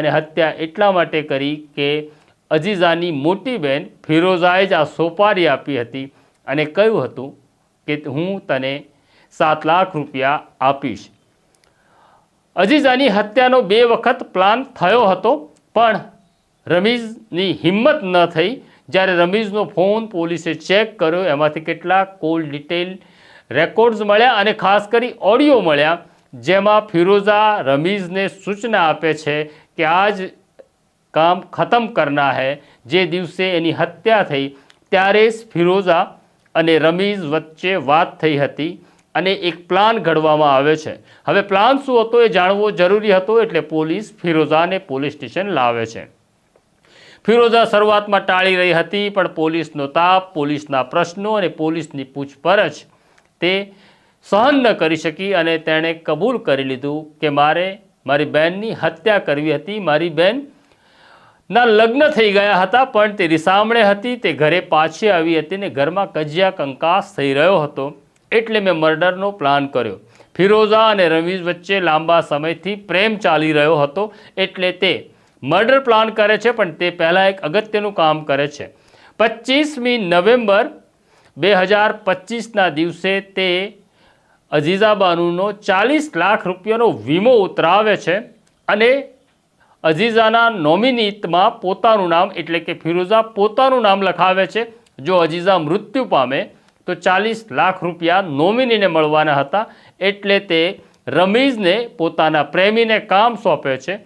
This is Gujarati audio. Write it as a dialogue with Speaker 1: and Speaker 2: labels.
Speaker 1: અને હત્યા એટલા માટે કરી કે અજીઝાની મોટી બહેન ફિરોઝાએ જ આ સોપારી આપી હતી અને કહ્યું હતું કે હું તને 7 લાખ રૂપિયા આપીશ. અજીઝાની હત્યાનો 2 વખત પ્લાન થયો હતો, પણ રમીઝની હિંમત ન થઈ. જ્યારે રમીઝનો ફોન પોલીસે ચેક કર્યો, એમાંથી કેટલાક કોલ ડિટેલ રેકોર્ડ્સ મળ્યા અને ખાસ કરી ઓડિયો મળ્યા, જેમાં ફિરોઝા રમીઝને સૂચના આપે છે કે આજ કામ ખતમ કરના હૈ. જે દિવસે એની હત્યા થઈ ત્યારે જ ફિરોઝા અને રમીઝ વચ્ચે વાત થઈ હતી અને એક પ્લાન ઘડવામાં આવ્યો છે. હવે પ્લાન શું હતો એ જાણવો જરૂરી હતો, એટલે પોલીસ ફિરોઝાને પોલીસ સ્ટેશન લાવે છે. ફિરોઝા શરૂઆતમાં ટાળી રહી હતી, પણ પોલીસનો તાપ, પોલીસના પ્રશ્નો અને પોલીસની પૂછપરછ તે સહન ન કરી શકી અને તેણે કબૂલ કરી લીધું કે મારે મારી બહેનની હત્યા કરવી હતી. મારી બહેનના લગ્ન થઈ ગયા હતા, પણ તે રીસામણે હતી. તે ઘરે પાછી આવી હતી ને ઘરમાં કજિયા કંકાસ થઈ રહ્યો હતો, એટલે મેં મર્ડરનો પ્લાન કર્યો. ફિરોઝા અને રમીઝ વચ્ચે લાંબા સમયથી પ્રેમ ચાલી રહ્યો હતો, એટલે તે મર્ડર પ્લાન કરે છે. પણ તે પહેલાં એક અગત્યનું કામ કરે છે. 25મી નવેમ્બર 2025ના દિવસે તે અજીઝા બાનુનો 40 લાખ રૂપિયાનો વીમો ઉતરાવે છે અને અજીઝાના નોમિનીમાં પોતાનું નામ, એટલે કે ફિરોઝા પોતાનું નામ લખાવે છે. જો અજીઝા મૃત્યુ પામે તો 40 લાખ રૂપિયા નોમિનીને મળવાના હતા, એટલે તે રમીઝને પોતાના પ્રેમીને કામ સોંપે છે